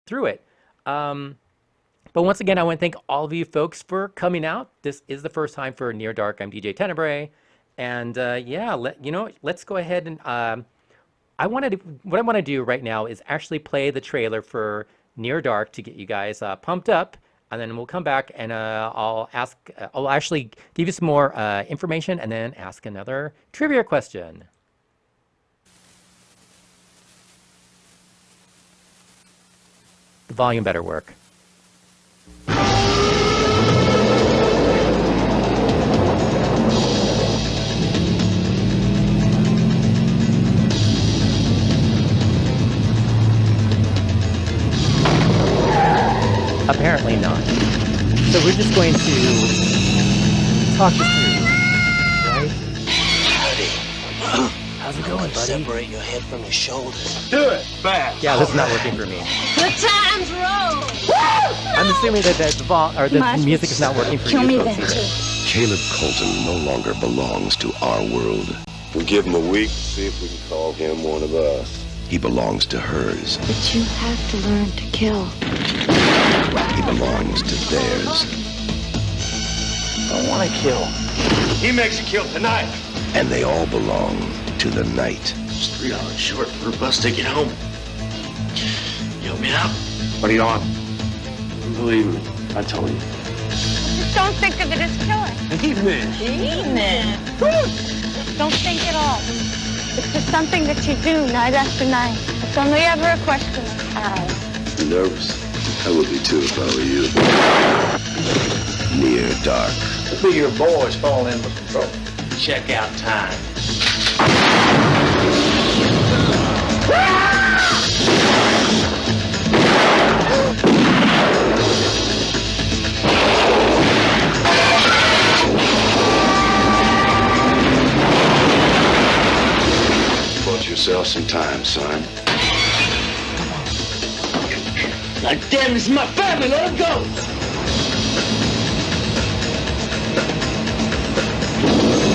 through it. But once again, I want to thank all of you folks for coming out. This is the first time for Near Dark. I'm DJ Tenebrae. And yeah, let's go ahead and what I want to do right now is actually play the trailer for Near Dark to get you guys pumped up, and then we'll come back and I'll actually give you some more information and then ask another trivia question. The volume better work. Apparently not. So we're just going to talk this through, right? Howdy. How's it going, buddy? Separate your head from your shoulders. Do it fast. Yeah, this is not working for me. The time's roll. I'm assuming that the music is not working for Kill you me folks then either. too. Caleb Colton no longer belongs to our world. We give him a week, see if we can call him one of us. He belongs to hers. But you have to learn to kill. He belongs to theirs. I want to kill. He makes you kill tonight. And they all belong to the night. It's $3 short for a bus ticket home. You help me out? What are you on? Believe me, I told you. Just don't think of it as killing. Evening. Don't think at all. It's just something that you do night after night. It's only ever a question of how. Nervous? I would be too if I were you. Near Dark. I think your boy's falling in with control. Check out time. Bought yourself some time, son. God damn, this is my family. Let him go.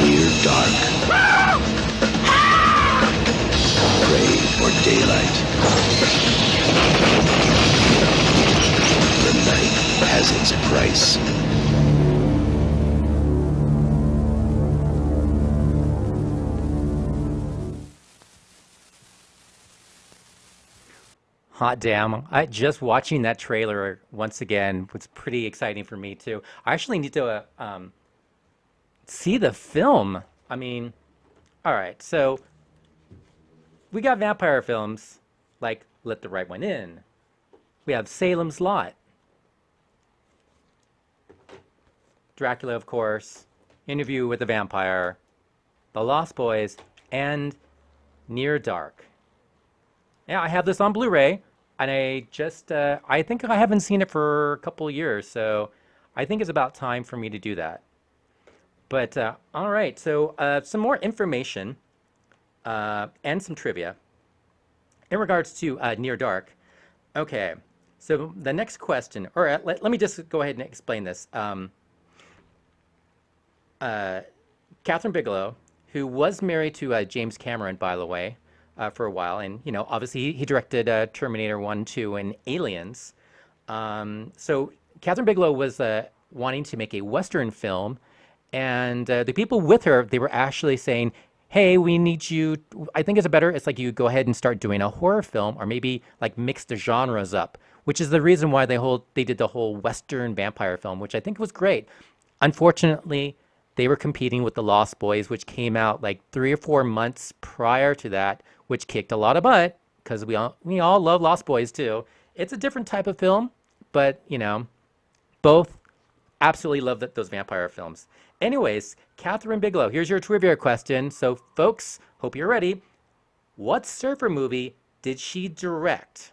Near Dark. Pray for daylight. The night has its price. Hot damn. Just watching that trailer once again was pretty exciting for me too. I actually need to see the film. I mean, all right, so we got vampire films like Let the Right One In. We have Salem's Lot. Dracula, of course. Interview with the Vampire. The Lost Boys. And Near Dark. Yeah, I have this on Blu-ray. And I think I haven't seen it for a couple of years, so I think it's about time for me to do that. But, all right, so some more information and some trivia in regards to Near Dark. Okay, so the next question, or let me just go ahead and explain this. Catherine Bigelow, who was married to James Cameron, by the way, for a while, and obviously he directed Terminator 1, 2, and Aliens. So Catherine Bigelow was wanting to make a Western film, and the people with her, they were actually saying, hey, we need you, I think it's like you go ahead and start doing a horror film, or maybe like mix the genres up, which is the reason why they did the whole Western vampire film, which I think was great. Unfortunately, they were competing with The Lost Boys, which came out like 3 or 4 months prior to that, which kicked a lot of butt, because we all love Lost Boys too. It's a different type of film, but both absolutely love those vampire films. Anyways, Catherine Bigelow, here's your trivia question. So folks, hope you're ready. What surfer movie did she direct?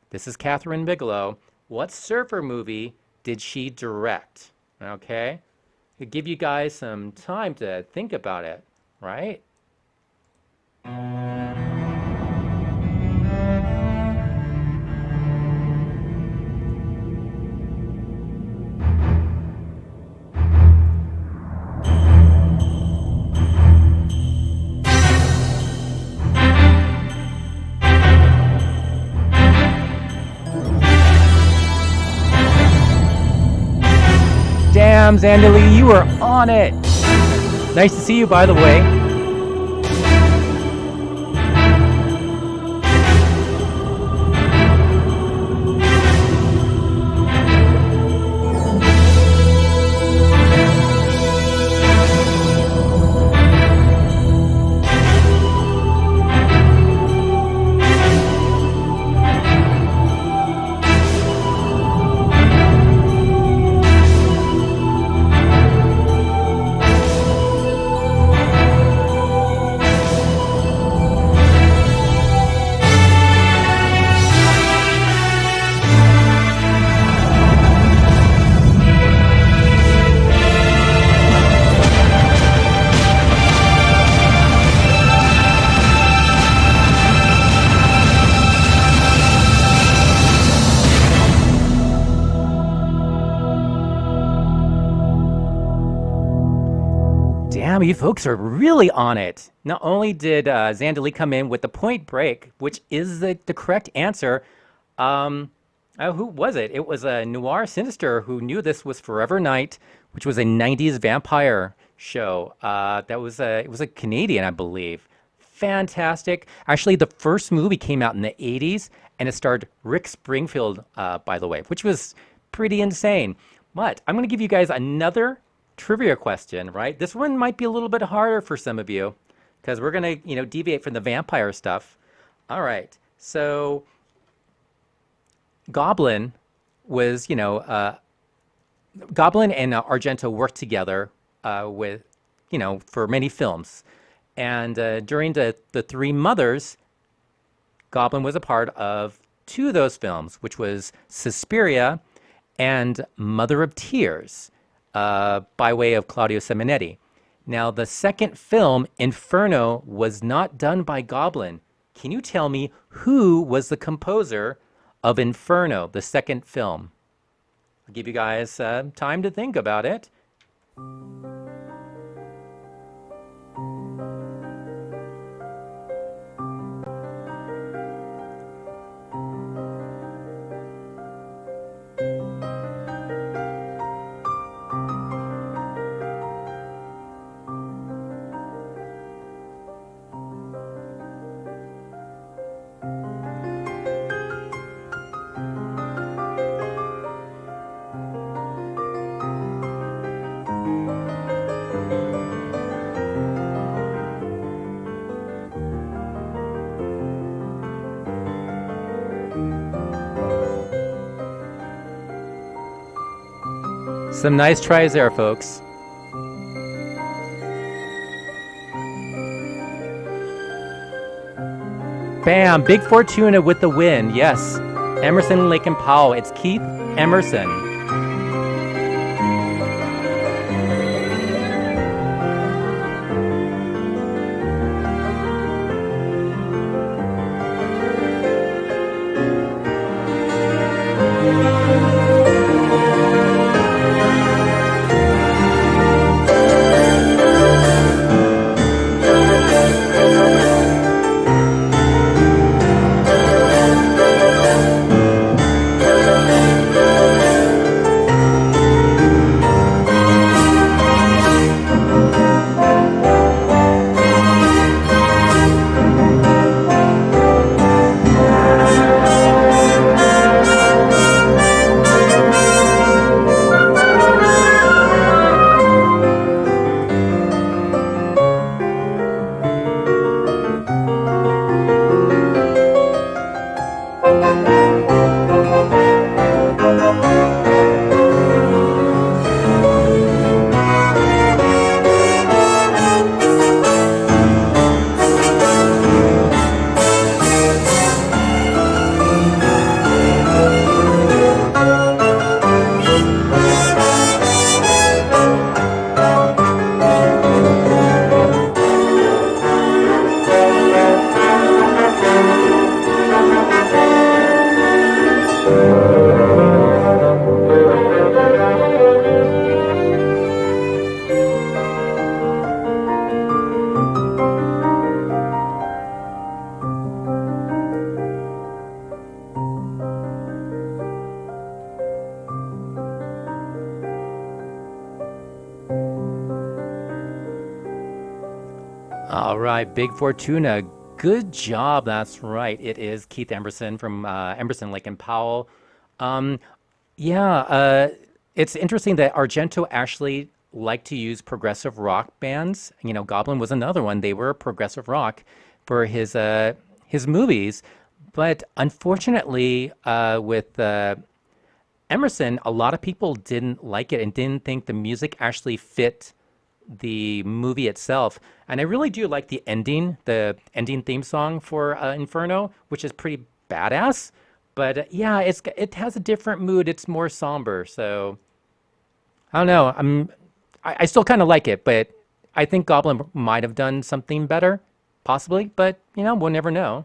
This is Catherine Bigelow. What surfer movie did she direct? Okay? I'll give you guys some time to think about it, right? Damn, Zandali, you were on it. Nice to see you, by the way. Damn, you folks are really on it. Not only did Zandali come in with the Point Break, which is the correct answer, who was it? It was a Noir Sinister who knew this was Forever Night, which was a 90s vampire show. It was a Canadian, I believe. Fantastic. Actually, the first movie came out in the 80s, and it starred Rick Springfield, by the way, which was pretty insane. But I'm going to give you guys another trivia question, right? This one might be a little bit harder for some of you because we're going to, deviate from the vampire stuff. All right. So Goblin was, Goblin and Argento worked together with, for many films. And during the Three Mothers, Goblin was a part of two of those films, which was Suspiria and Mother of Tears, by way of Claudio Simonetti. Now, the second film, Inferno, was not done by Goblin. Can you tell me who was the composer of Inferno, the second film? I'll give you guys time to think about it. Some nice tries there, folks. Bam! Big Fortuna with the win. Yes. Emerson, Lake and Powell. It's Keith Emerson. All right, Big Fortuna. Good job. That's right. It is Keith Emerson from Emerson, Lake and Powell. Um, yeah, it's interesting that Argento actually liked to use progressive rock bands. You know, Goblin was another one. They were progressive rock for his movies, but unfortunately, with Emerson, a lot of people didn't like it and didn't think the music actually fit the movie itself. And I really do like the ending theme song for Inferno, which is pretty badass. But yeah, it has a different mood. It's more somber. So I don't know. I still kind of like it, but I think Goblin might have done something better, possibly. But you know, we'll never know.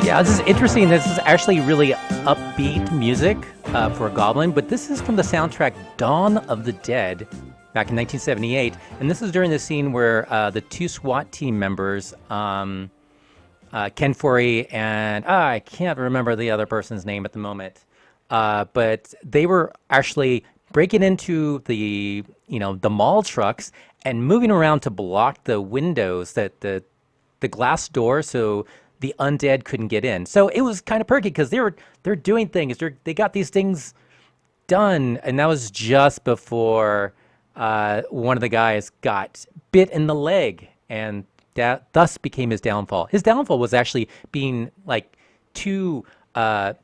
Yeah, this is interesting. This is actually really upbeat music for Goblin, but this is from the soundtrack Dawn of the Dead back in 1978. And this is during the scene where the two SWAT team members, Ken Foree and I can't remember the other person's name at the moment, but they were actually breaking into the mall trucks and moving around to block the windows, that the glass door, so the undead couldn't get in. So it was kind of perky because they're doing things. They got these things done, and that was just before one of the guys got bit in the leg, and that thus became his downfall. His downfall was actually being like too not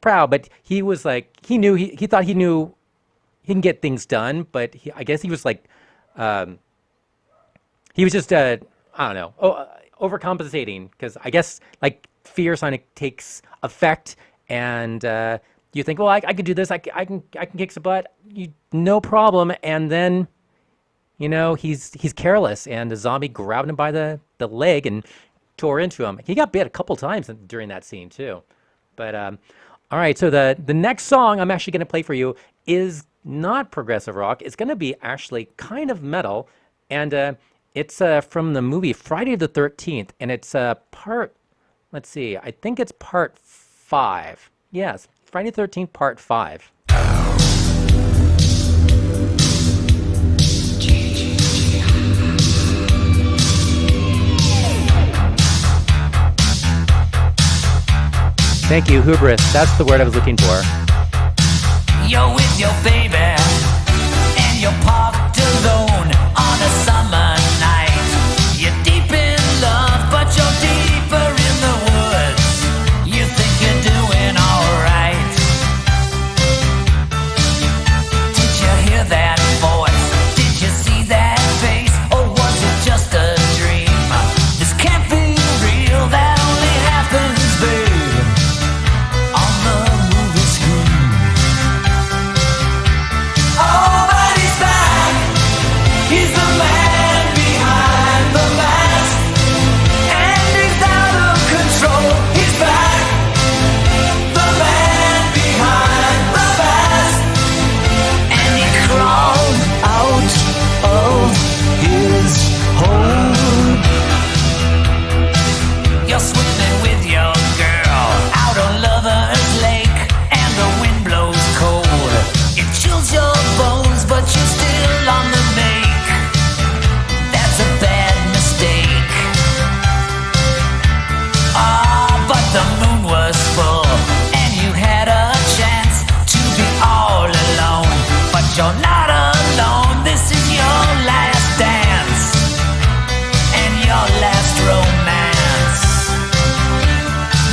proud, but he was like he thought he knew he can get things done, but I guess he was like He was just, I don't know, overcompensating because I guess like fear kind of takes effect, and you think, well, I could do this, I can kick some butt, no problem, and then he's careless, and the zombie grabbed him by the leg and tore into him. He got bit a couple times during that scene too. But all right, so the next song I'm actually going to play for you is not progressive rock. It's going to be actually kind of metal, and it's from the movie Friday the 13th, and it's part. Let's see, I think it's part 5. Yes, Friday the 13th, part 5. Thank you, hubris. That's the word I was looking for. You're with your baby, and you're parked alone on a summer night. You're deep in love, but you're deeper in the woods. You think you're doing alright. Did you hear that voice? Did you see that face? Or was it just a dream? This can't be real, that only happens, babe. He's the man behind the mask, and he's out of control. He's back, the man behind the mask, and he crawled out of his hole. You're swimming with your girl out on Lover's Lake, and the wind blows cold. It chills your bones, but you're still on the make. That's a bad mistake. But the moon was full, and you had a chance to be all alone. But you're not alone. This is your last dance, and your last romance.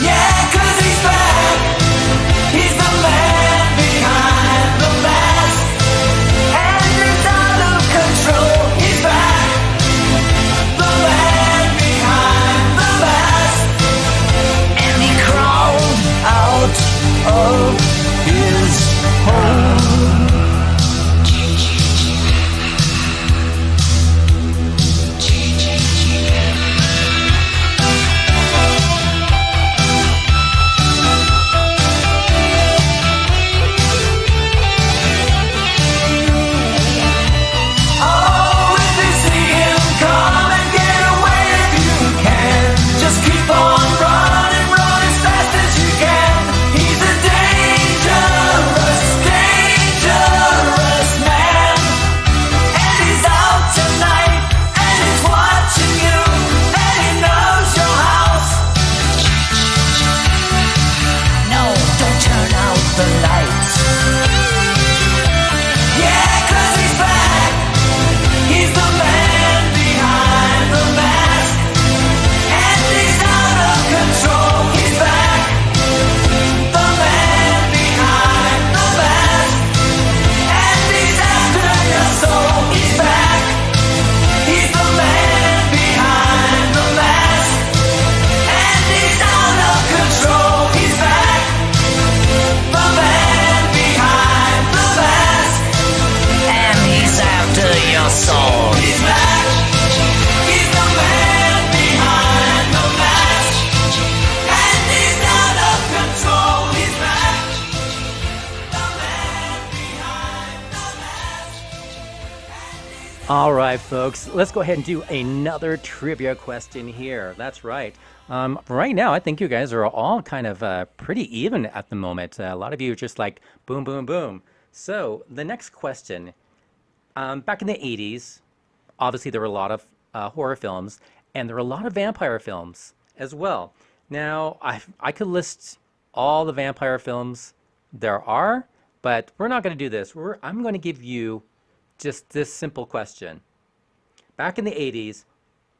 Yeah, 'cause he's back. He's the man behind the mask, and he's out of control. He's back, the man behind the mask, and he crawled out of his hole. Oh, if you see him come and get away if you can, just keep on running, run as fast as you can. He's a dangerous, dangerous man, and he's out tonight, and he's watching you, and he knows your house. No, don't turn out the lights. Yeah, 'cause he's back. He's the man behind the mask, and he's out of control. He's back, the man behind the mask, and he's after your soul. He's back, he's the man behind the mask, and he's out of control. He's back, the man behind the mask, and he's after your soul. He's back, he's the man behind the mask, and he's out of control. He's back, the man behind the mask. All right, folks, let's go ahead and do another trivia question here. That's right. Right now, I think you guys are all kind of pretty even at the moment. A lot of you are just like boom, boom, boom. So the next question, back in the 80s, obviously there were a lot of horror films, and there were a lot of vampire films as well. Now, I could list all the vampire films there are, but we're not going to do this. I'm going to give you just this simple question. Back in the 80s,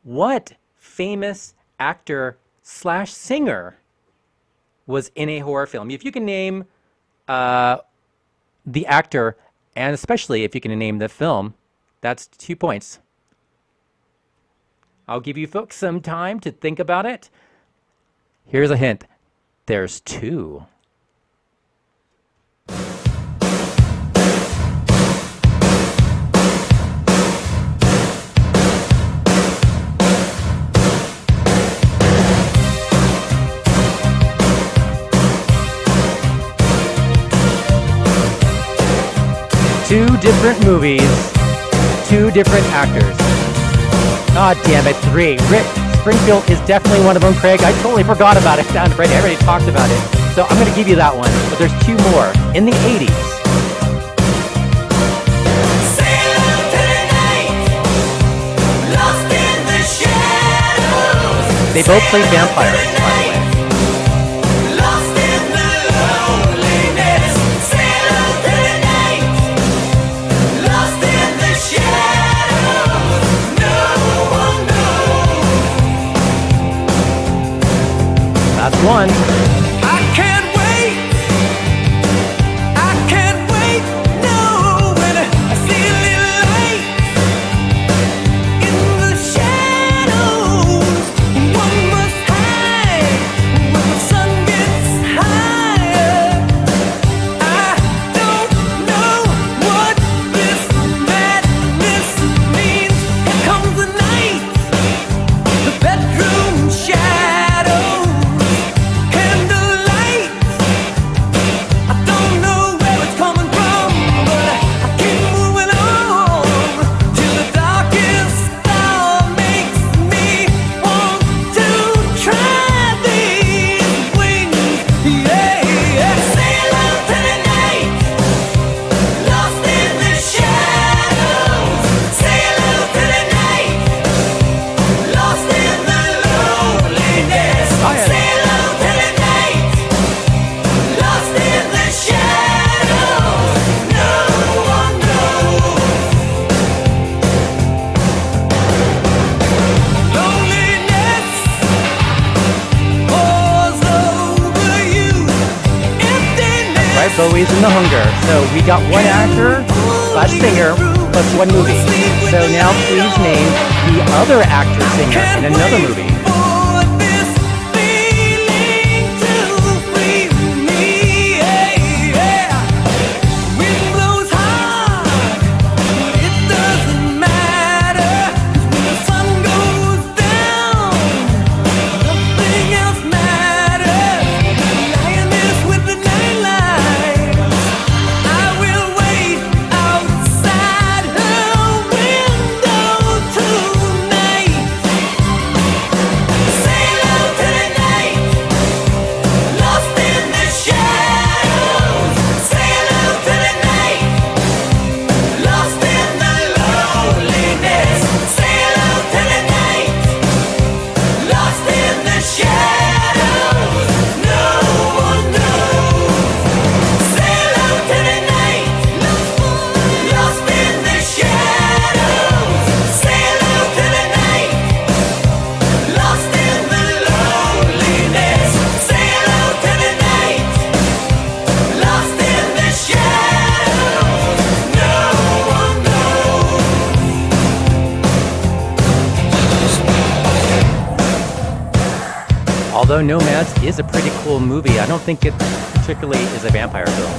what famous actor / singer was in a horror film? If you can name the actor, and especially if you can name the film, that's 2 points. I'll give you folks some time to think about it. Here's a hint. There's two. Two different movies, two different actors. Ah, damn it, three. Rick Springfield is definitely one of them, Craig. I totally forgot about it. Down Freddy, I already talked about it. So I'm going to give you that one. But there's two more. In the 80s. They both played vampires, by the way. That's one. I can't wait. I can't wait. No, when I see a little light in the shadows, one must hide when the sun gets higher. I don't know what this madness means. Here comes the night, the bedroom shadow. Bowie's in The Hunger. So we got one actor slash singer plus one movie. So now please name the other actor singer in another movie. Although Nomads is a pretty cool movie, I don't think it particularly is a vampire film.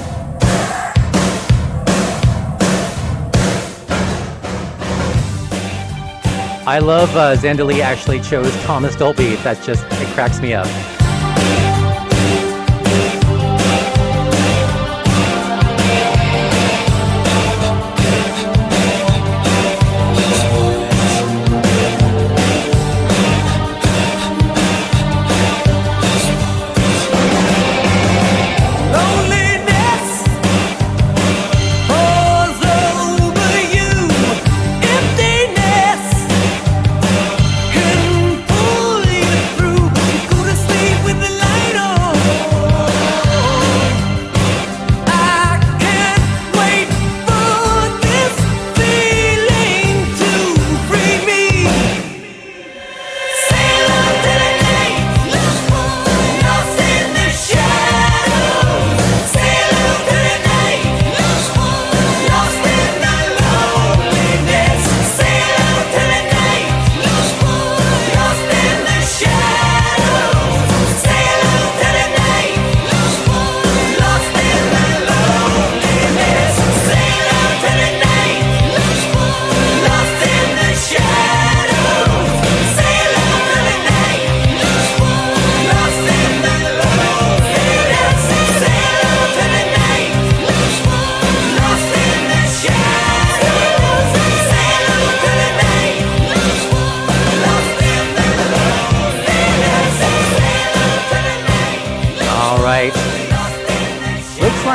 I love Zandali actually chose Thomas Dolby. That's just, it cracks me up. Pull you through, go to sleep.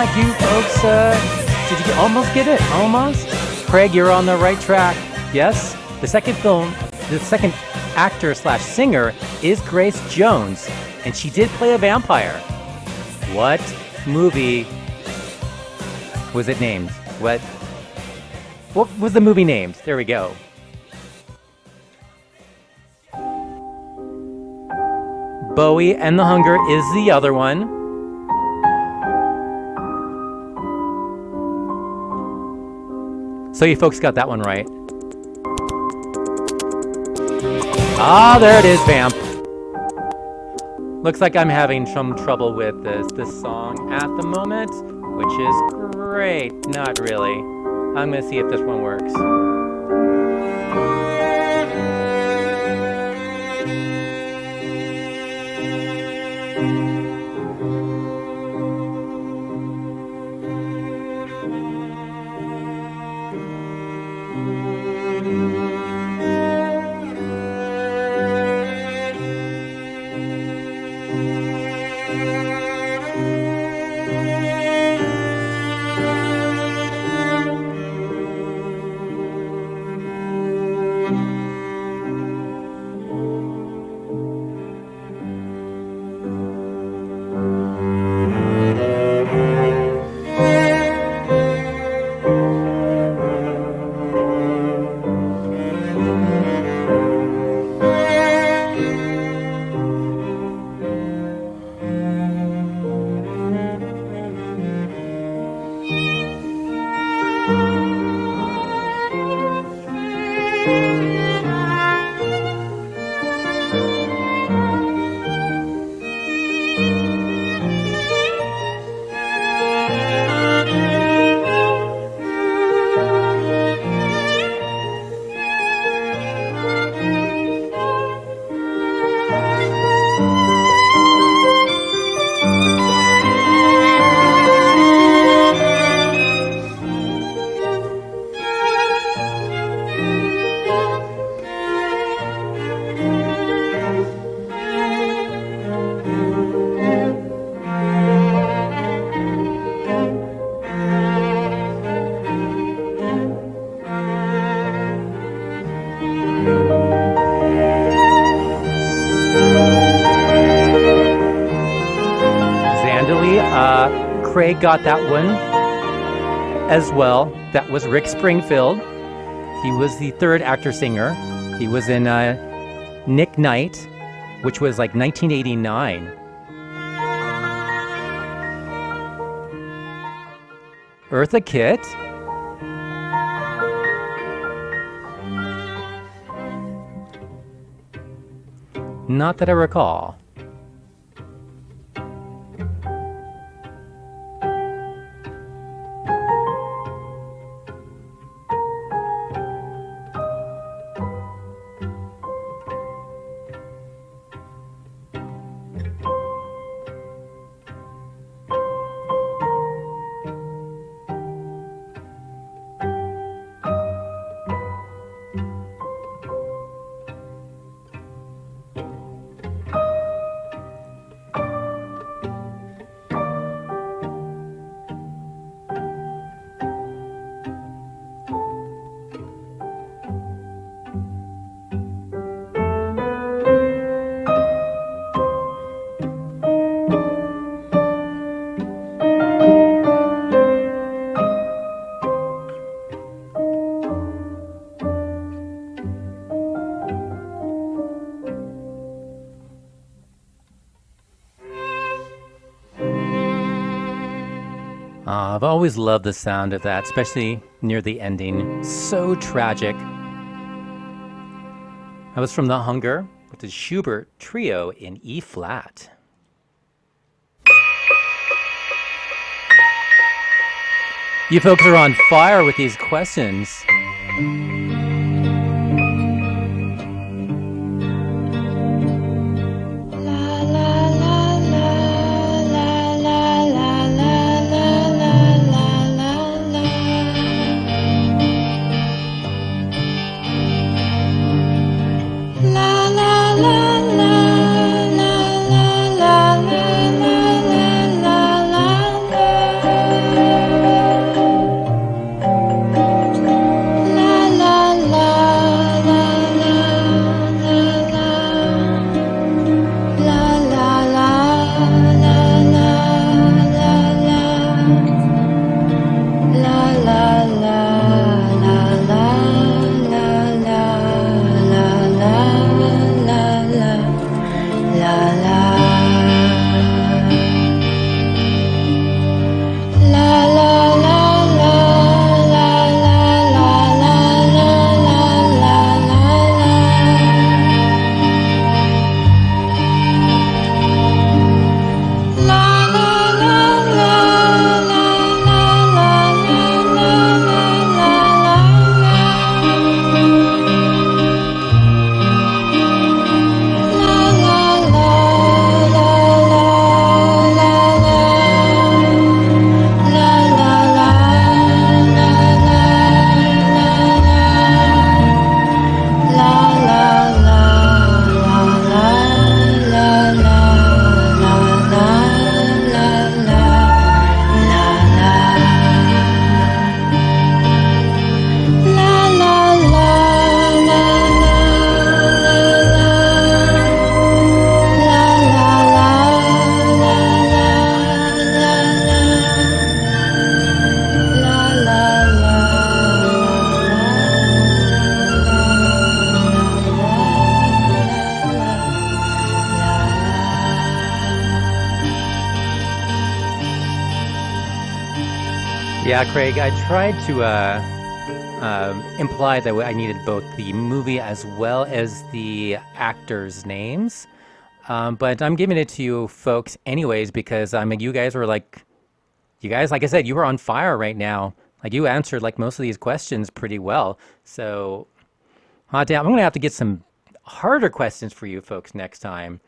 right, you folks. Did you almost get it? Almost? Craig, you're on the right track. Yes? The second actor slash singer is Grace Jones, and she did play a vampire. What movie was it named? What was the movie named? There we go. Bowie and the Hunger is the other one. So you folks got that one right. Ah, there it is, Vamp. Looks like I'm having some trouble with this song at the moment, which is great. Not really. I'm going to see if this one works. Craig got that one as well. That was Rick Springfield. He was the third actor-singer. He was in Nick Knight, which was like 1989. Eartha Kitt. Not that I recall. I've always loved the sound of that, especially near the ending. So tragic. That was from The Hunger with the Schubert Trio in E flat. You folks are on fire with these questions. Yeah, Craig, I tried to imply that I needed both the movie as well as the actors' names. But I'm giving it to you folks anyways because I mean, you guys, like I said, you were on fire right now. Like you answered like most of these questions pretty well. So, hot damn, I'm gonna have to get some harder questions for you folks next time.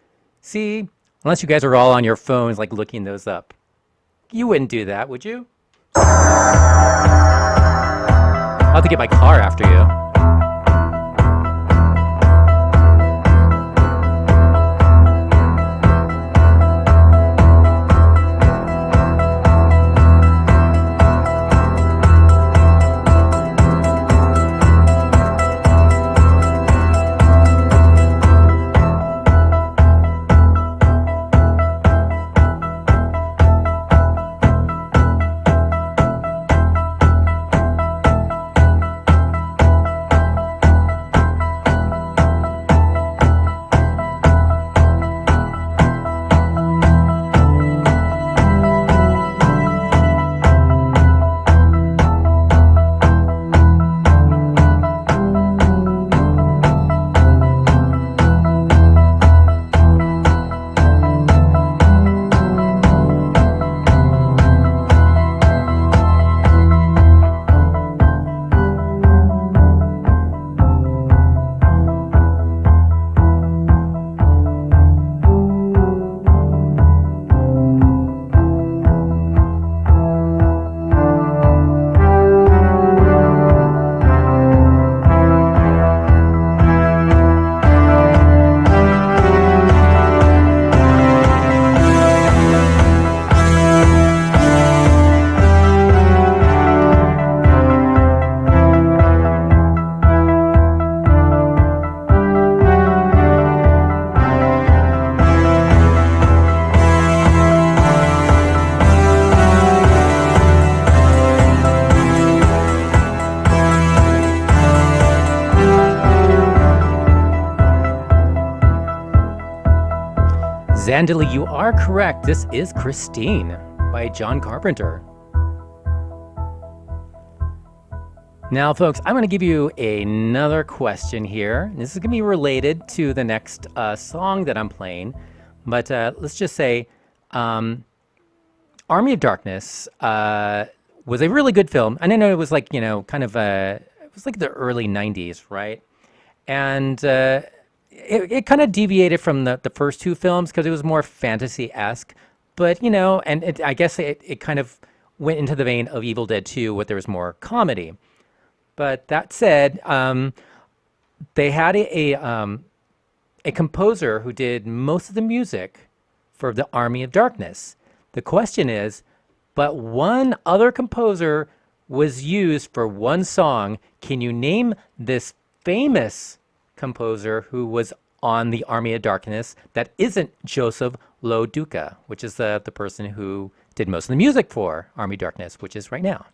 See, unless you guys are all on your phones like looking those up, you wouldn't do that, would you? I'll have to get my car after you. Zandali, you are correct. This is Christine by John Carpenter. Now, folks, I'm going to give you another question here. This is going to be related to the next song that I'm playing. But let's just say Army of Darkness was a really good film. And I know it was like, it was like the early 90s, right? And it kind of deviated from the first two films because it was more fantasy-esque. But, I guess it kind of went into the vein of Evil Dead 2, where there was more comedy. But that said, they had a composer who did most of the music for the Army of Darkness. The question is, but one other composer was used for one song. Can you name this famous composer who was on the Army of Darkness that isn't Joseph Lo Duca, which is the person who did most of the music for Army of Darkness, which is right now?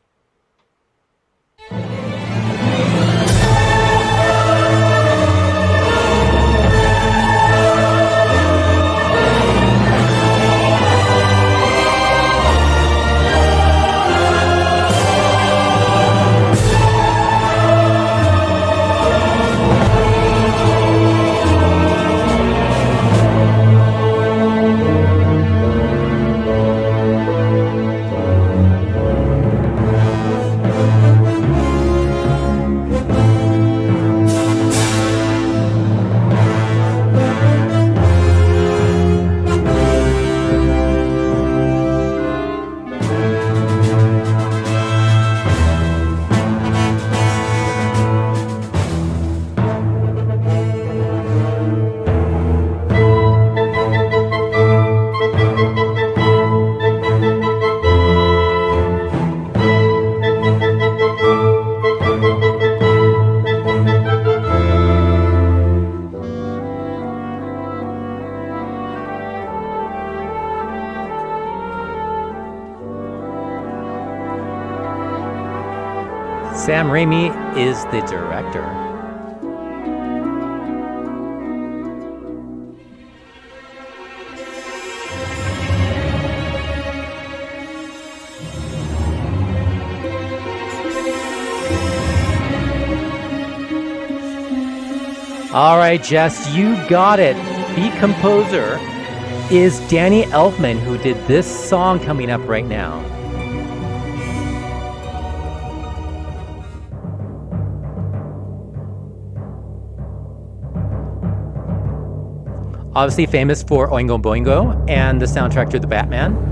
Sam Raimi is the director. All right, Jess, you got it. The composer is Danny Elfman, who did this song coming up right now. Obviously famous for Oingo Boingo and the soundtrack to The Batman.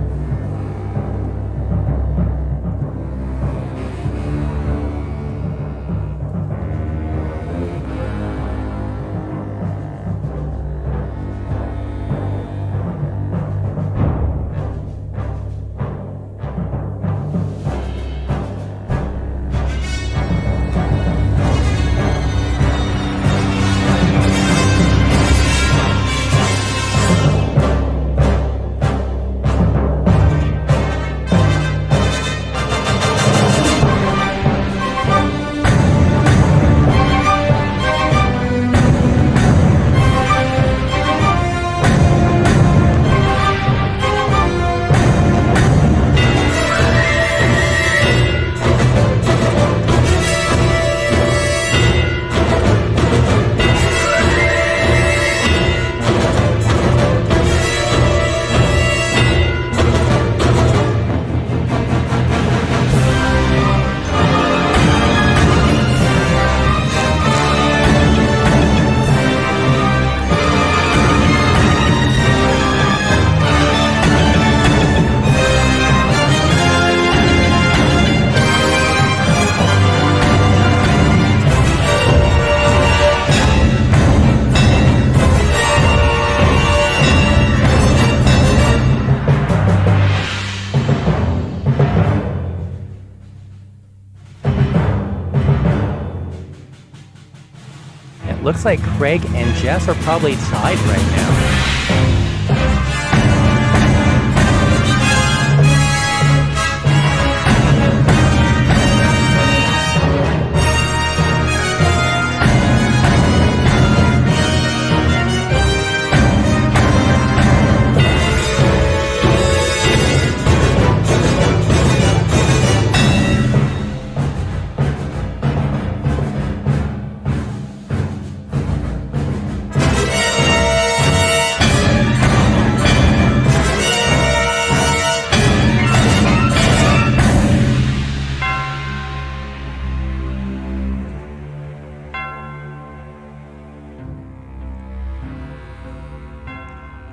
Looks like Craig and Jess are probably tied right now.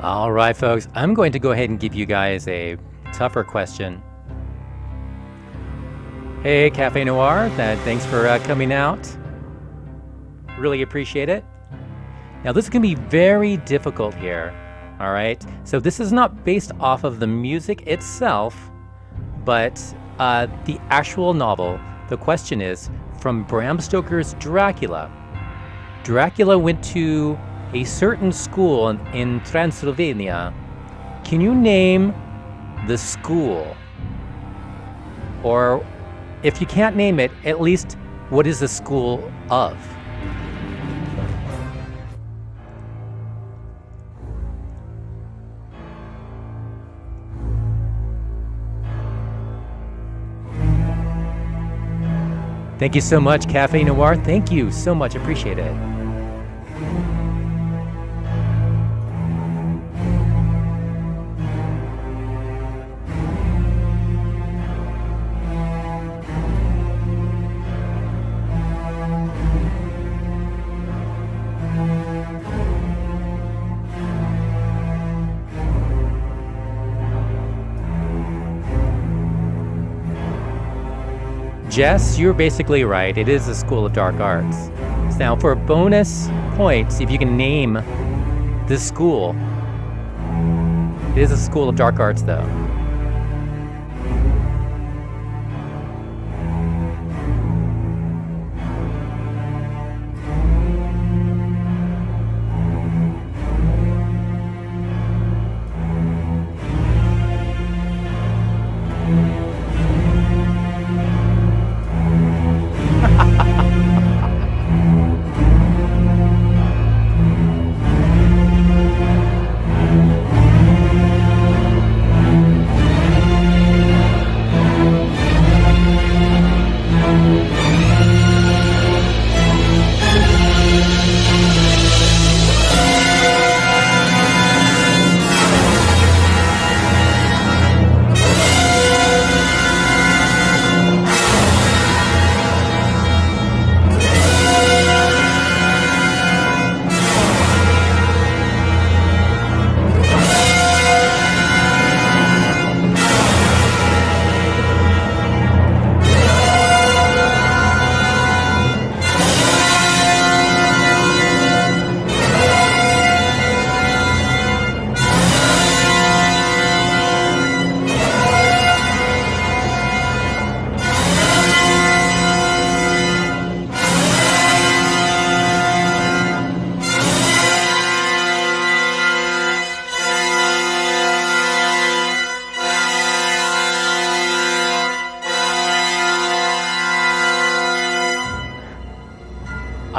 All right, folks, I'm going to go ahead and give you guys a tougher question. Hey, Cafe Noir, thanks for coming out. Really appreciate it. Now, this is going to be very difficult here, all right? So this is not based off of the music itself, but the actual novel. The question is, from Bram Stoker's Dracula. Dracula went to a certain school in Transylvania. Can you name the school? Or if you can't name it, at least what is the school of? Thank you so much, Cafe Noir. Thank you so much. Appreciate it. Jess, you're basically right. It is a School of Dark Arts. Now, for bonus points, if you can name this school. It is a School of Dark Arts, though.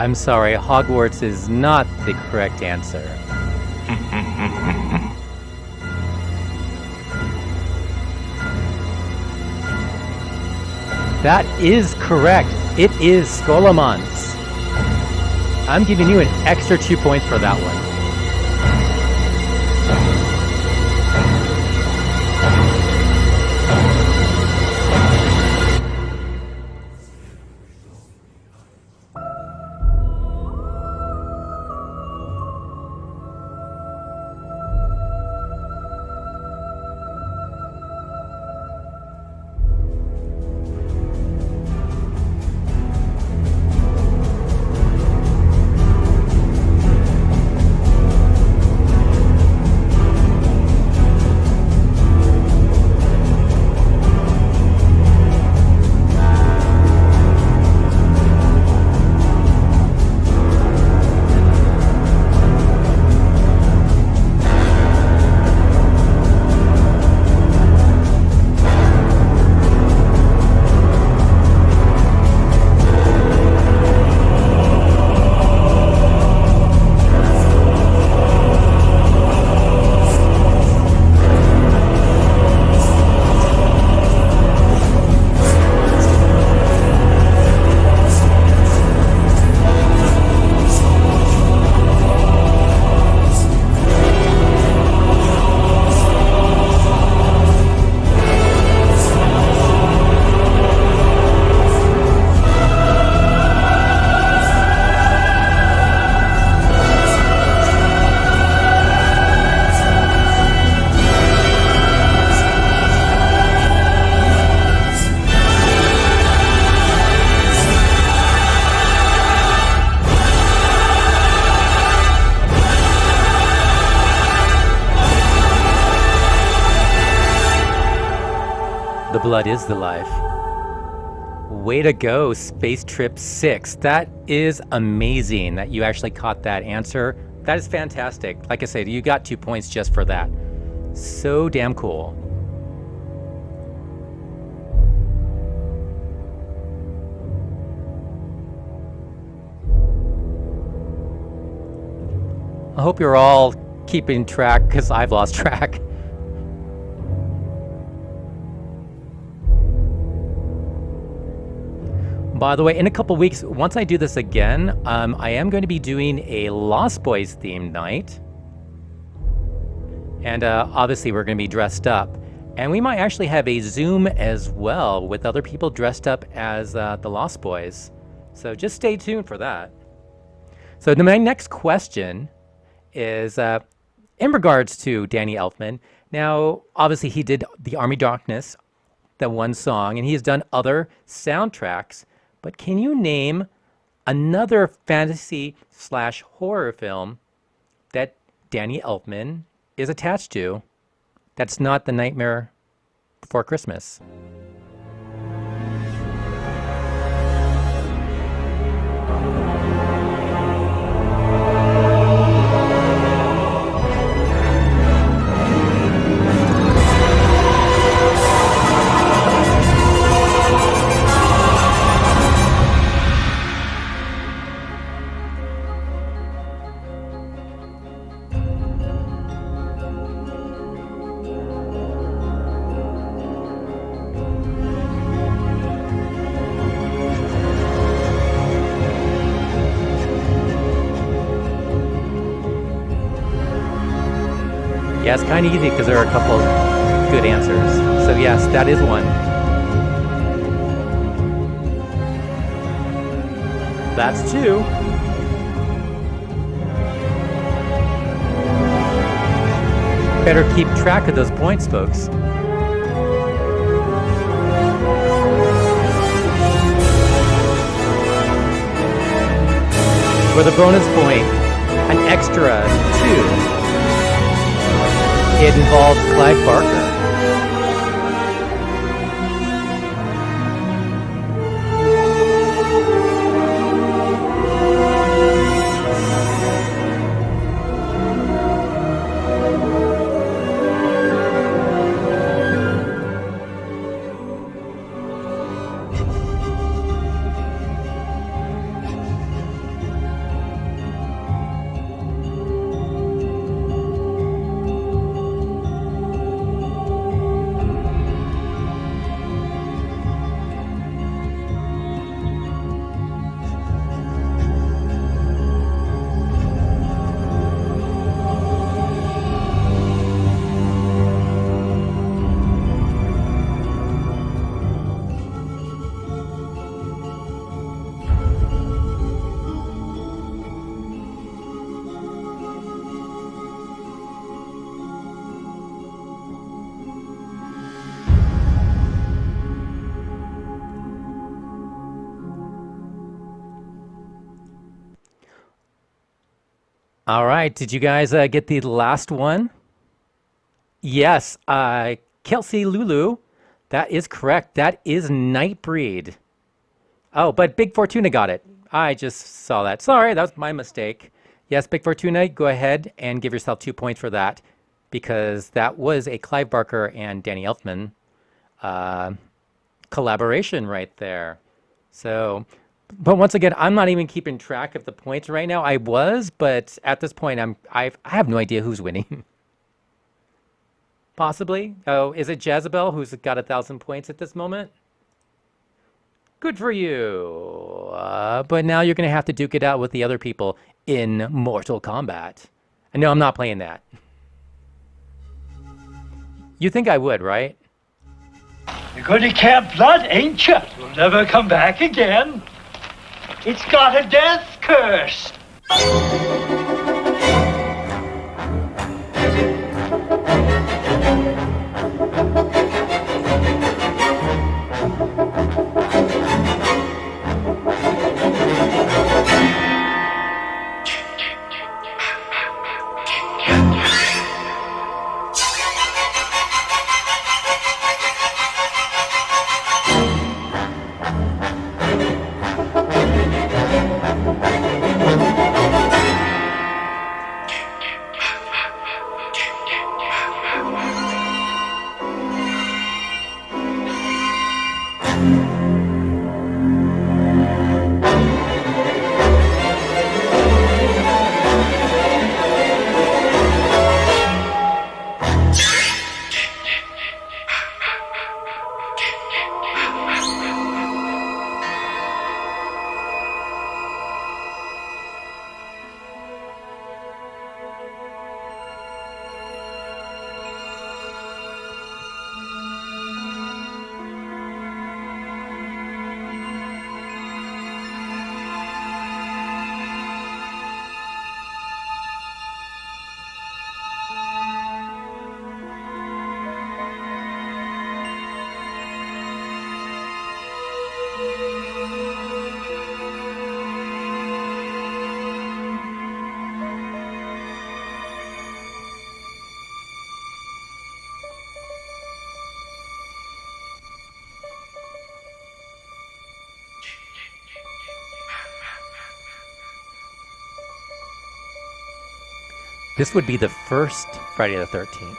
I'm sorry, Hogwarts is not the correct answer. That is correct. It is Scholomance. I'm giving you an extra 2 points for that one. The blood is the life. Way to go, Space Trip 6. That is amazing that you actually caught that answer. That is fantastic. Like I said, you got 2 points just for that. So damn cool. I hope you're all keeping track, because I've lost track. By the way, in a couple weeks, once I do this again, I am going to be doing a Lost Boys themed night. And obviously we're going to be dressed up. And we might actually have a Zoom as well with other people dressed up as the Lost Boys. So just stay tuned for that. So my next question is in regards to Danny Elfman. Now, obviously he did The Army Darkness, that one song, and he has done other soundtracks. But can you name another fantasy/horror film that Danny Elfman is attached to that's not The Nightmare Before Christmas? Yeah, it's kind of easy because there are a couple good answers. So yes, that is one. That's two. Better keep track of those points, folks. For the bonus point, an extra 2. It involved Clive Barker. All right. Did you guys get the last one? Yes. Kelsey Lulu. That is correct. That is Nightbreed. Oh, but Big Fortuna got it. I just saw that. Sorry, that was my mistake. Yes, Big Fortuna, go ahead and give yourself 2 points for that because that was a Clive Barker and Danny Elfman collaboration right there. So, but once again, I'm not even keeping track of the points right now. I was, but at this point, I have no idea who's winning. Possibly. Oh, is it Jezebel who's got 1,000 points at this moment? Good for you. But now you're going to have to duke it out with the other people in Mortal Kombat. And no, I'm not playing that. You think I would, right? You're going to Camp Blood, ain't you? You'll never come back again. It's got a death curse. This would be the first Friday the 13th.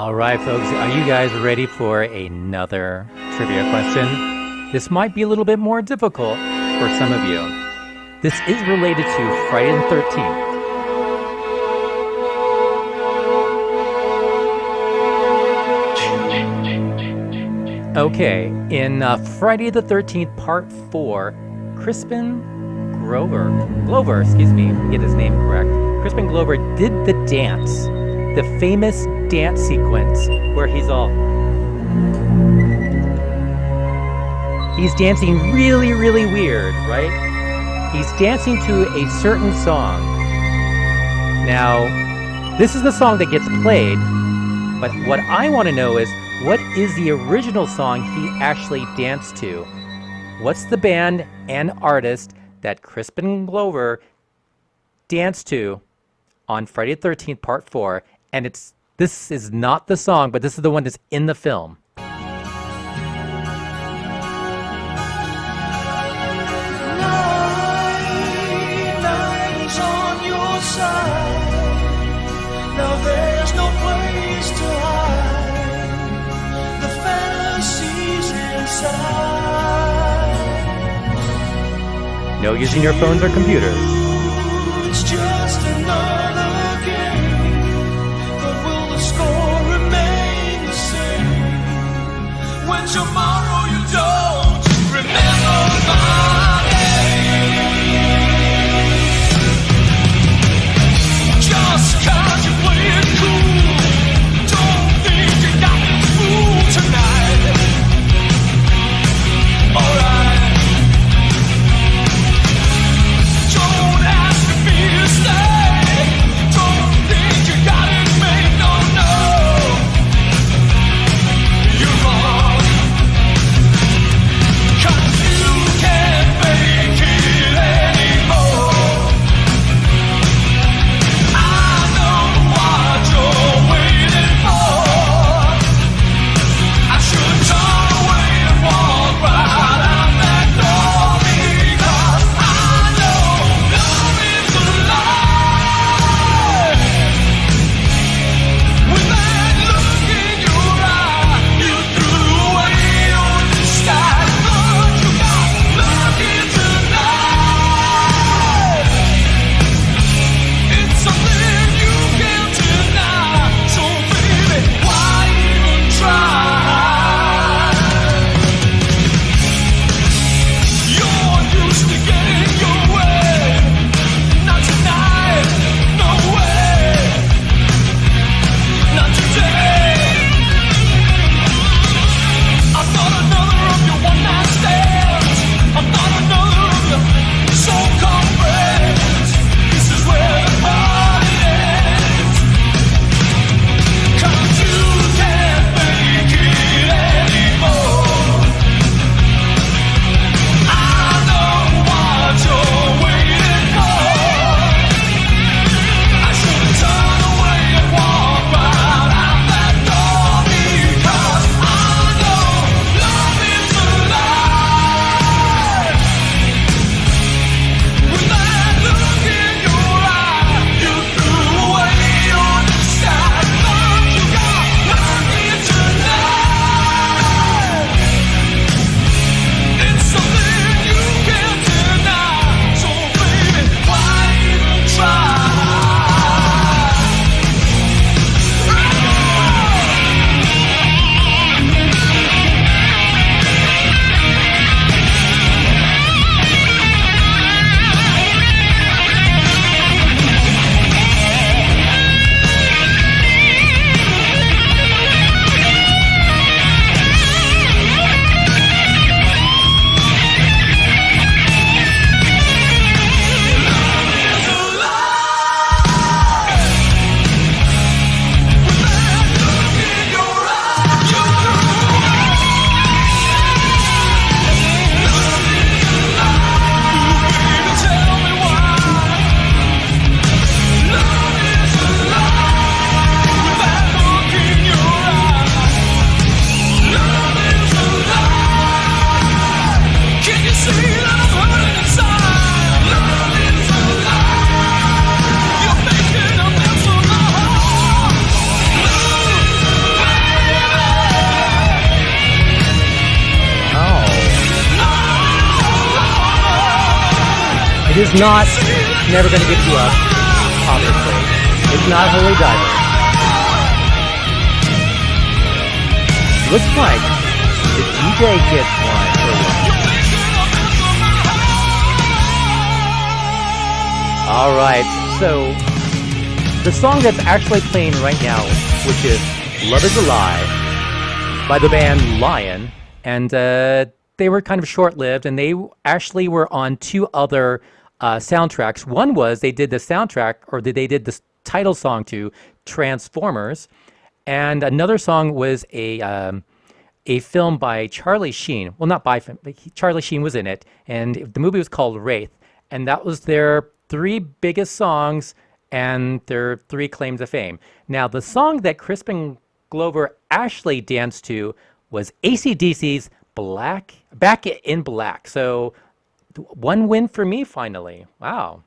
All right, folks, are you guys ready for another trivia question? This might be a little bit more difficult for some of you. This is related to Friday the 13th. Okay, in Friday the 13th, Part 4, Crispin Glover, excuse me, get his name correct. Crispin Glover did the dance, the famous dance sequence where he's dancing really, really weird, right? He's dancing to a certain song. Now, this is the song that gets played, but what I want to know is, what is the original song he actually danced to? What's the band and artist that Crispin Glover danced to on Friday the 13th, Part 4? And this is not the song, but this is the one that's in the film. Night's on your side. Now there's no place to hide. The fantasies inside. No using your phones or computers. It's just another game. But will the score remain the same? When tomorrow you don't remember my name. Just 'cause you play it cool, don't think you got me fooled tonight. Alright. Don't ask me to stay. Don't think you got it made. No, no. You're wrong. 'Cause you can't is not Never Gonna Give You Up, obviously. It's not Holy Diver. Looks like the DJ gets one for one. All right, so the song that's actually playing right now, which is Love Is a Lie by the band Lion, and they were kind of short-lived, and they actually were on two other soundtracks. One was they did the soundtrack, or they did the title song to Transformers, and another song was a film by Charlie Sheen. Well, not by film, but Charlie Sheen was in it, and the movie was called Wraith, and that was their three biggest songs and their three claims to fame. Now, the song that Crispin Glover actually danced to was AC/DC's Back in Black. So one win for me finally. Wow.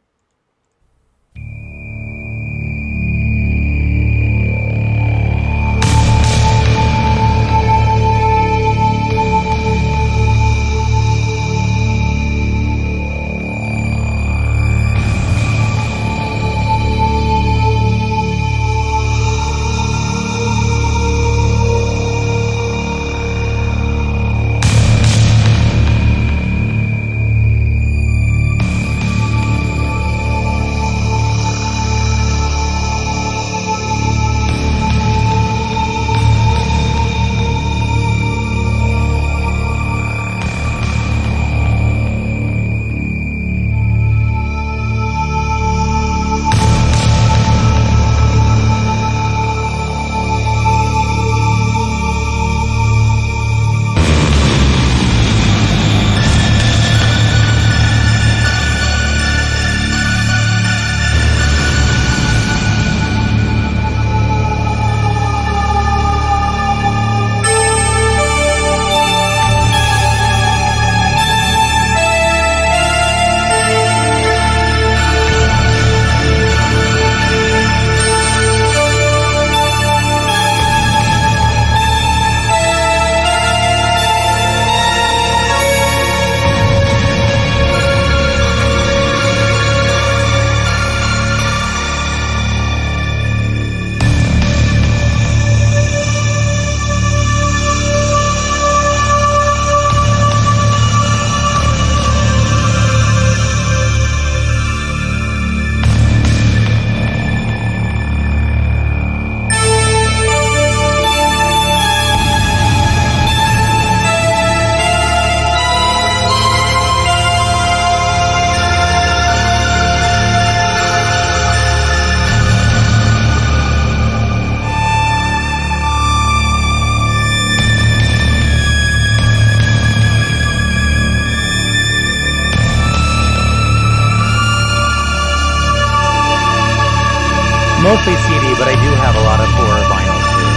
Mostly CD, but I do have a lot of horror vinyls too.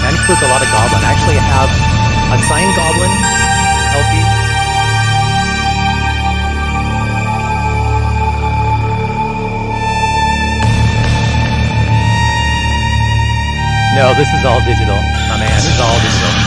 That includes a lot of Goblin. I actually have a signed Goblin LP. No, this is all digital. Oh man, this is all digital.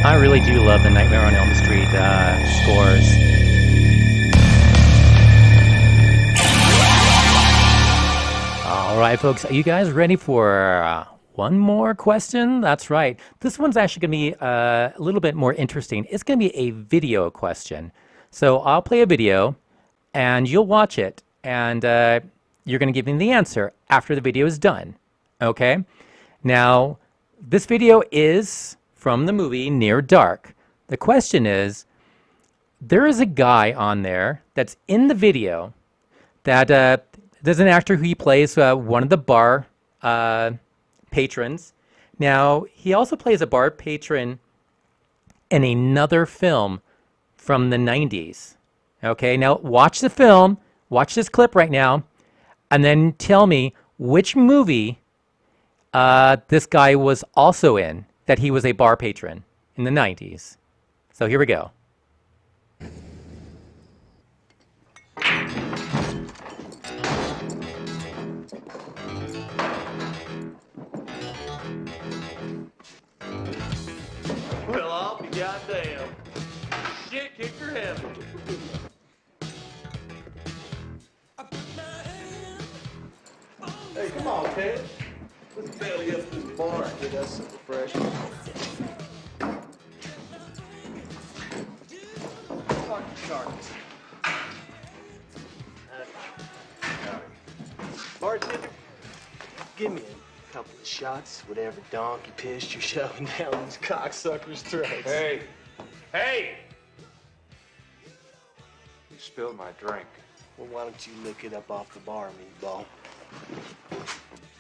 I really do love the Nightmare on Elm Street scores. All right, folks, are you guys ready for one more question? That's right. This one's actually going to be a little bit more interesting. It's going to be a video question. So I'll play a video, and you'll watch it, and you're going to give me the answer after the video is done. Okay? Now, this video is from the movie Near Dark. The question is, there is a guy on there that's in the video that There's an actor who he plays one of the bar patrons. Now, he also plays a bar patron in another film from the 90s. Okay, now watch the film, watch this clip right now, and then tell me which movie this guy was also in, that he was a bar patron in the 90s. So here we go. Well, I'll be goddamn. Shit kicker heaven. Hey, come on, Ted. Let's belly up to the bar and get us some refreshments. Bartender, give me a couple of shots, whatever donkey piss you're shoving down these cocksuckers' throats. Hey! Hey! You spilled my drink. Well, why don't you lick it up off the bar, meatball?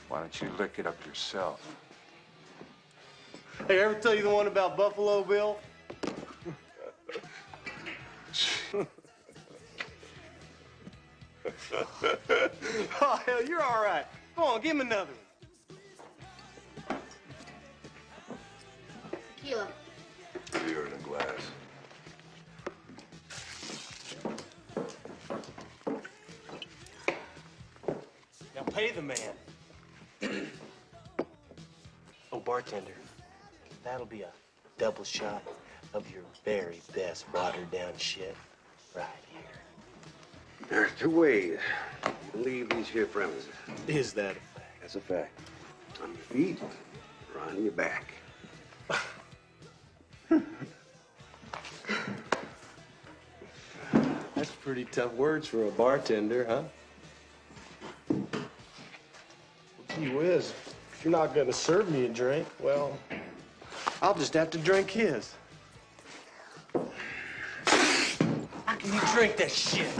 Why don't you lick it up yourself? Hey, ever tell you the one about Buffalo Bill? Oh, hell, you're all right. Go on, give him another one. Tequila. Beer in a glass. Now pay the man. Oh, bartender, that'll be a double shot of your very best watered down shit right here. There's two ways to leave these here premises. Is that a fact? That's a fact. On your feet or on your back. That's pretty tough words for a bartender, huh? Well, gee whiz, if you're not gonna serve me a drink, well, I'll just have to drink his. How can you drink that shit?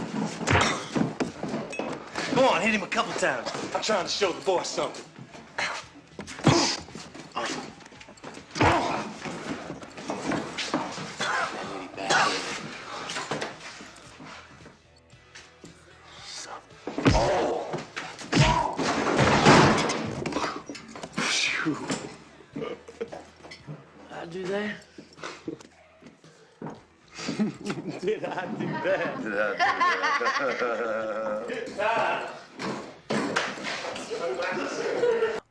Go on, hit him a couple times. I'm trying to show the boy something. I do that? Did I do that?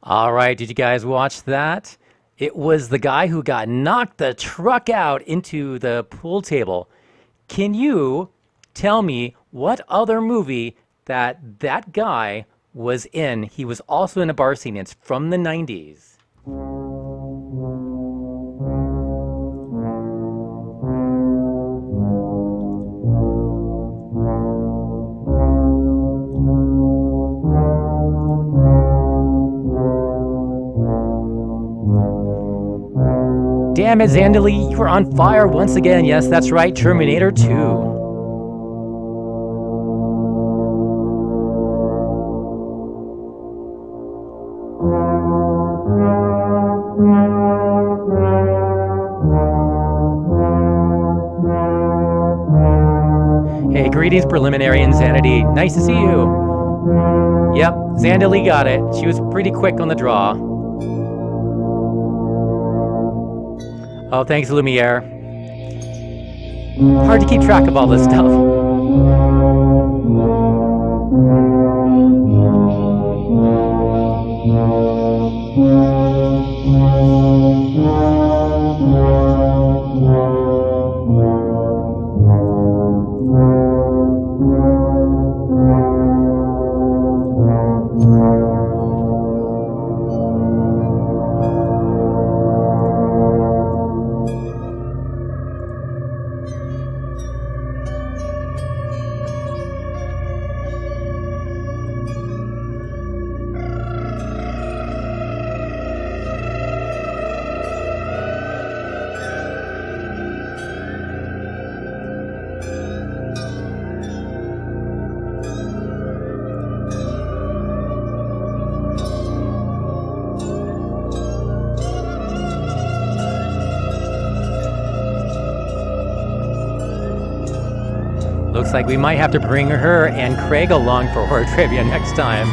All right, did you guys watch that? It was the guy who got knocked the truck out into the pool table. Can you tell me what other movie that guy was in? He was also in a bar scene. It's from the 90s. Damn it, Zandali, you are on fire once again. Yes, that's right, Terminator 2. Hey, greetings, Preliminary Insanity. Nice to see you. Yep, Zandali got it. She was pretty quick on the draw. Oh, thanks, Lumiere. Hard to keep track of all this stuff. Looks like we might have to bring her and Craig along for horror trivia next time.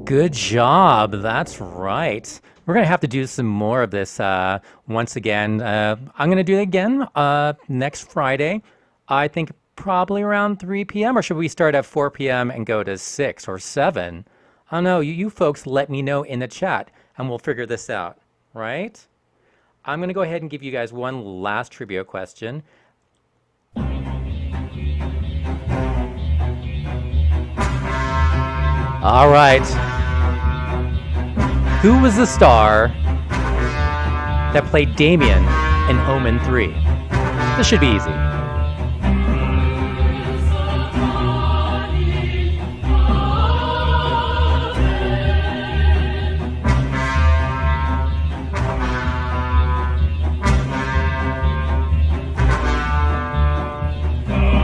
Good job. That's right. We're going to have to do some more of this once again. I'm going to do it again next Friday. I think probably around 3 p.m. Or should we start at 4 p.m. and go to 6 or 7? I don't know. You folks let me know in the chat and we'll figure this out, right? I'm going to go ahead and give you guys one last trivia question. All right. Who was the star that played Damien in Omen 3? This should be easy.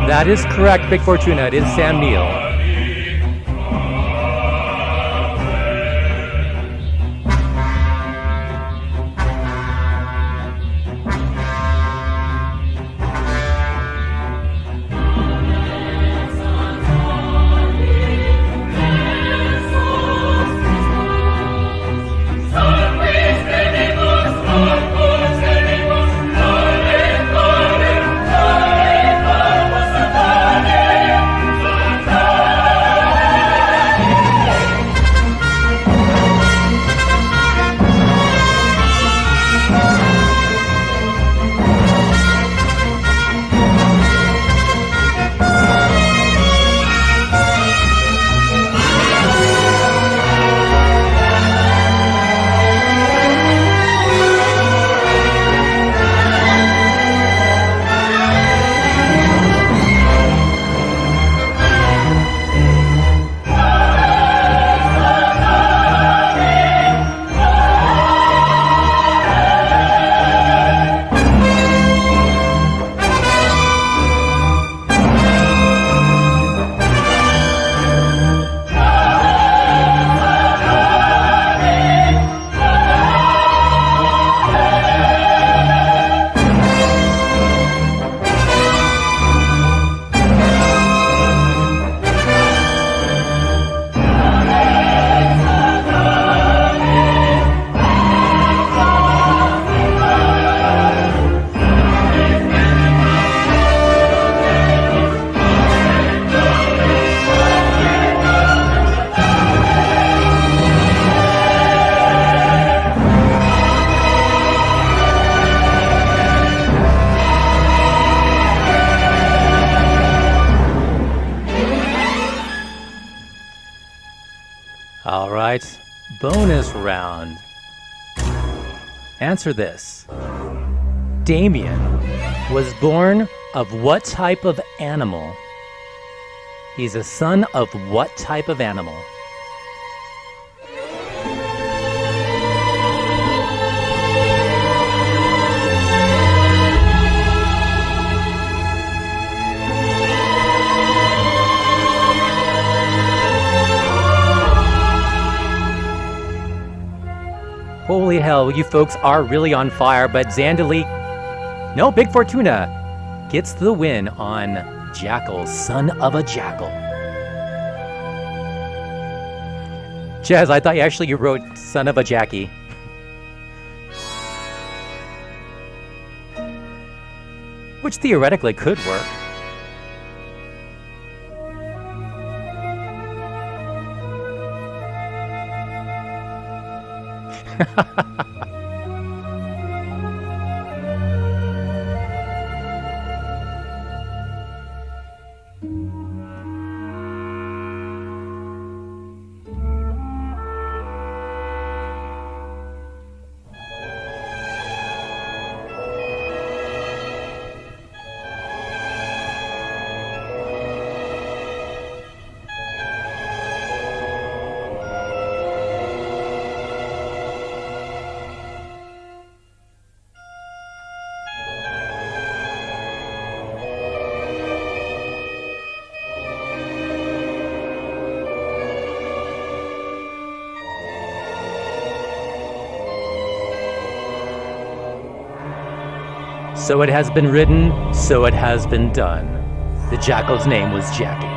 That is correct, Big Fortuna. It is Sam Neill. All right, bonus round. Answer this. Damien was born of what type of animal? He's a son of what type of animal? Holy hell, you folks are really on fire, but Zandali, no, Big Fortuna, gets the win on Jackal, Son of a Jackal. Jazz, I thought you wrote Son of a Jackie. Which theoretically could work. So it has been written, so it has been done. The Jackal's name was Jackie.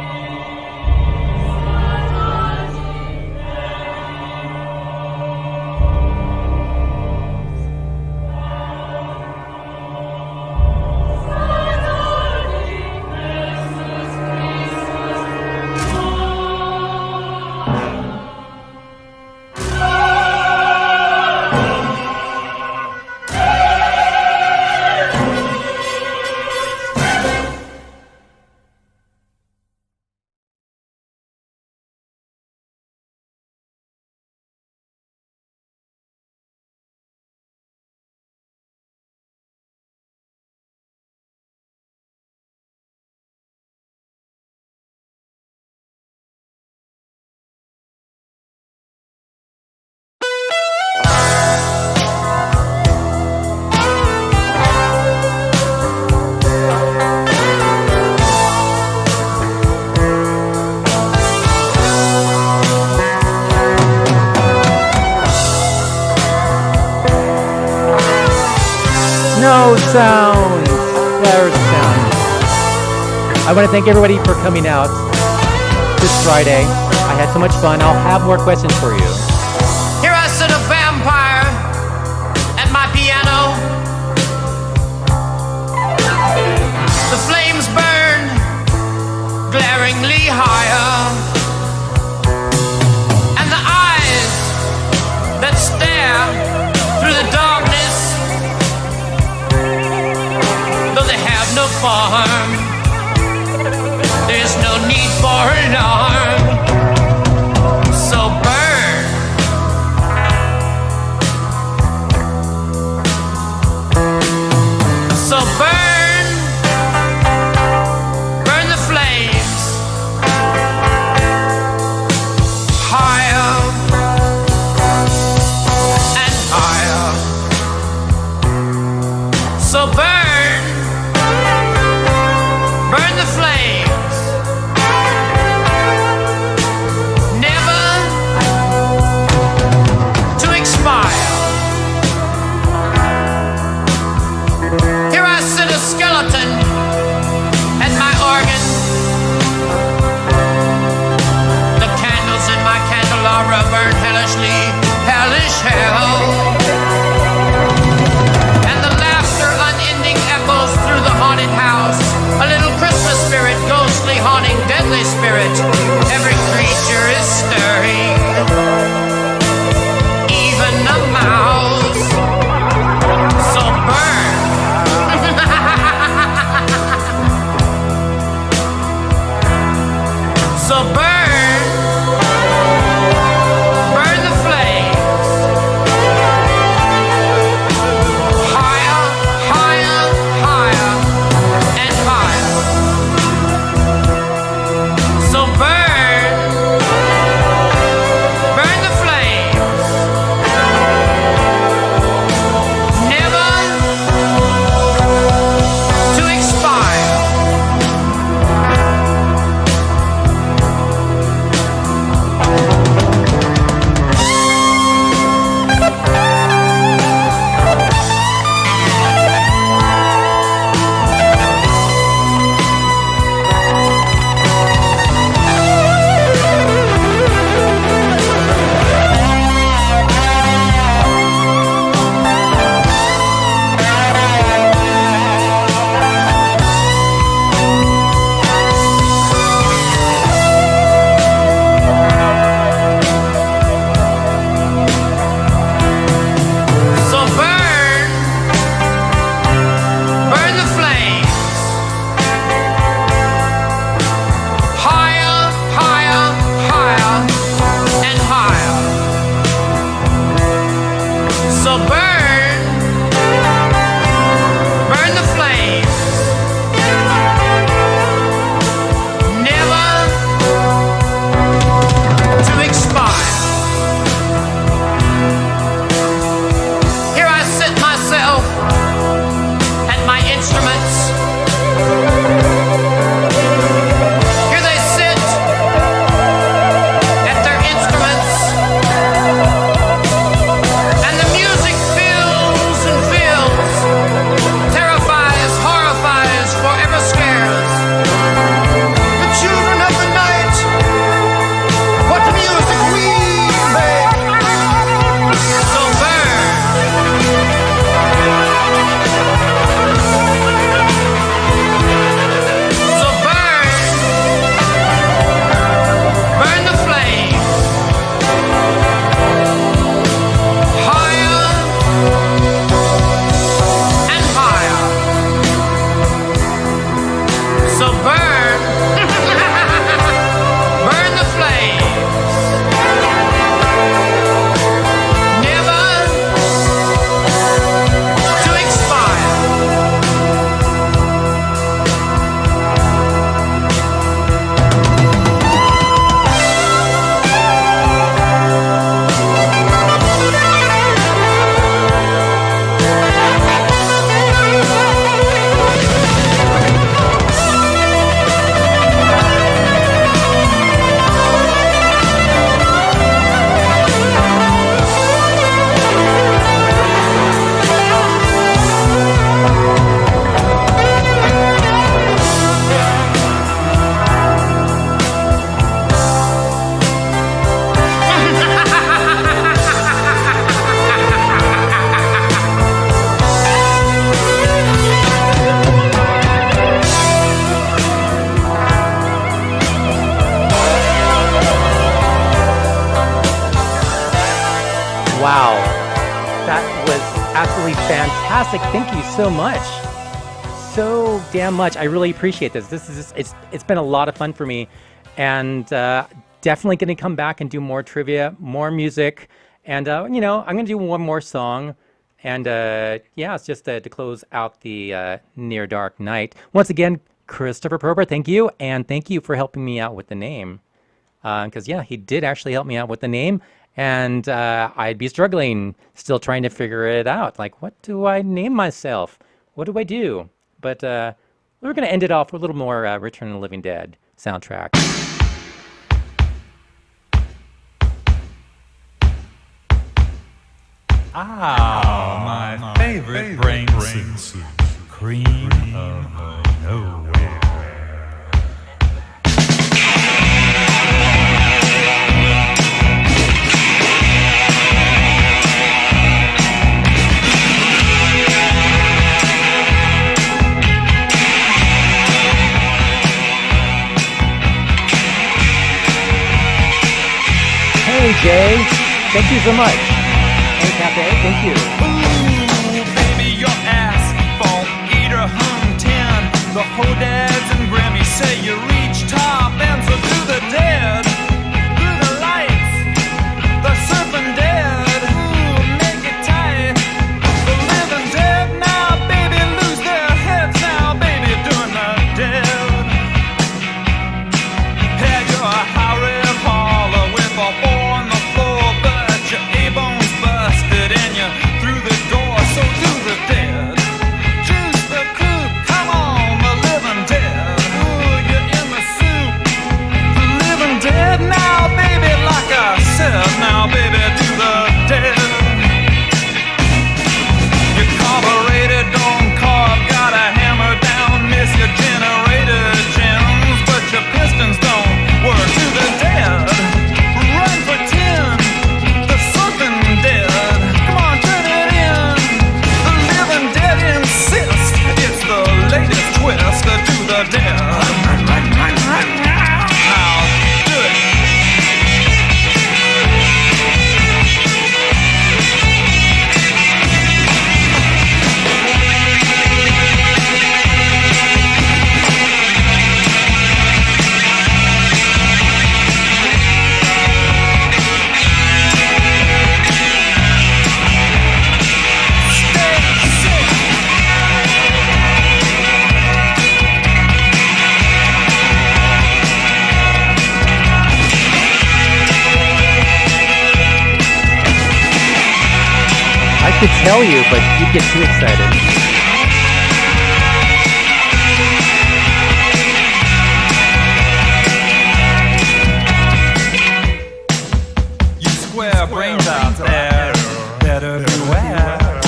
No sound! There's sound. I want to thank everybody for coming out this Friday. I had so much fun. I'll have more questions for you. Here I sit a vampire at my piano. The flames burn glaringly higher, and the eyes that stare through the darkness, though they have no form, there's no need for alarm. So burn. So burn. Burn the flames higher and higher. So burn. Burn the flames burn the flames, never to expire. Here I sit myself at my instruments. Here they sit at their instruments, and the music fills and fills, terrifies, horrifies, forever scares. The children of the night, what music we make. So burn. So burn. Burn the flame. Higher and higher. So burn. Burn the flames. Never to expire. Wow, that was absolutely fantastic. Thank you so much. So damn much. I really appreciate this. It's been a lot of fun for me, and definitely going to come back and do more trivia, more music, and I'm going to do one more song, and yeah, it's just to close out the Near Dark Night. Once again, Christopher Prober, thank you, and thank you for helping me out with the name, because yeah, he did actually help me out with the name. And I'd be struggling, still trying to figure it out. Like, what do I name myself? What do I do? But we're going to end it off with a little more Return of the Living Dead soundtrack. Ah, my favorite brain soup. Cream of nowhere. Hey, Jay. Thank you so much. Hey, Cafe. Thank you. Ooh, baby, your asphalt eater hung 10. The Hodads and Grammy say you reach top ends or through the dead. Through the lights, the surfing dead. Ooh, make it tight. The living dead now, baby, lose their heads now, baby, doing the dead. Had your high rev holler with a bore on the floor, but your A-bones busted and you through the door, so do the dead. Juice the coop, come on, the living dead. Ooh, you're in like to tell you, but you get too excited. You square brains out there, better beware.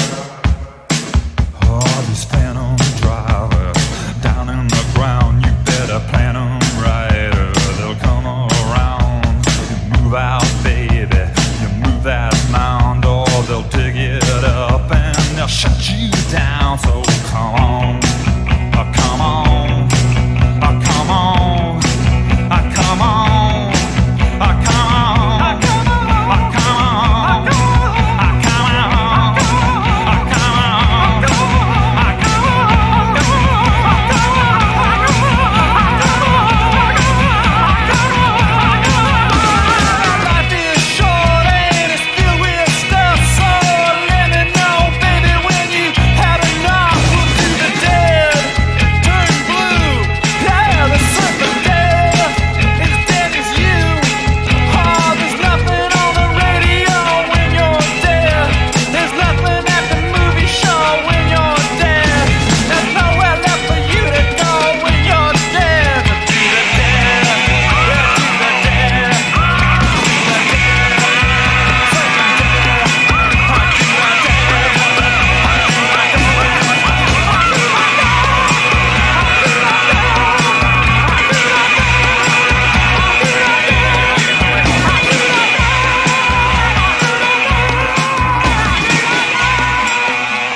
Oh, these phantom drivers down in the ground, you better plan them right, or they'll come around. You move out, baby, you move that mound, or they'll dig it up and they'll shut you down. So come on, oh, come on, oh, come on, oh, come on, oh, come on.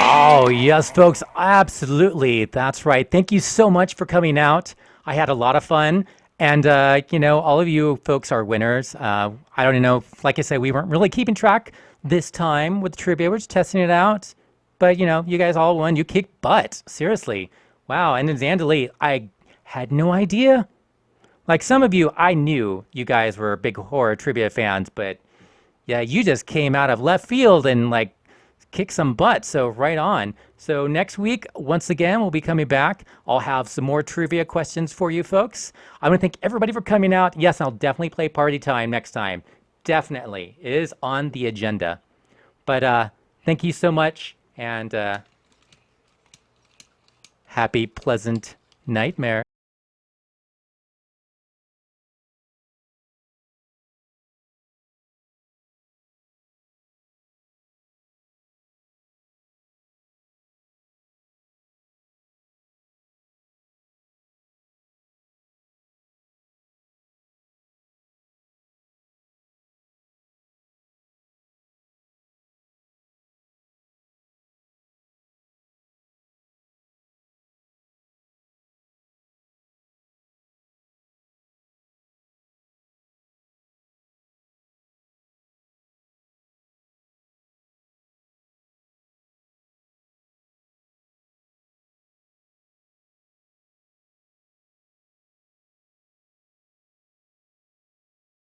Oh, yes, folks, absolutely. That's right. Thank you so much for coming out. I had a lot of fun. And, all of you folks are winners. I don't know, like I said, we weren't really keeping track this time with trivia. We're just testing it out. But, you guys all won. You kicked butt. Seriously. Wow. And then Zandalee, I had no idea. Like some of you, I knew you guys were big horror trivia fans. But, yeah, you just came out of left field and, kick some butt. So right on. So next week, once again, we'll be coming back. I'll have some more trivia questions for you folks. I want to thank everybody for coming out. Yes, I'll definitely play Party Time next time. Definitely. It is on the agenda. But thank you so much, and happy pleasant nightmare.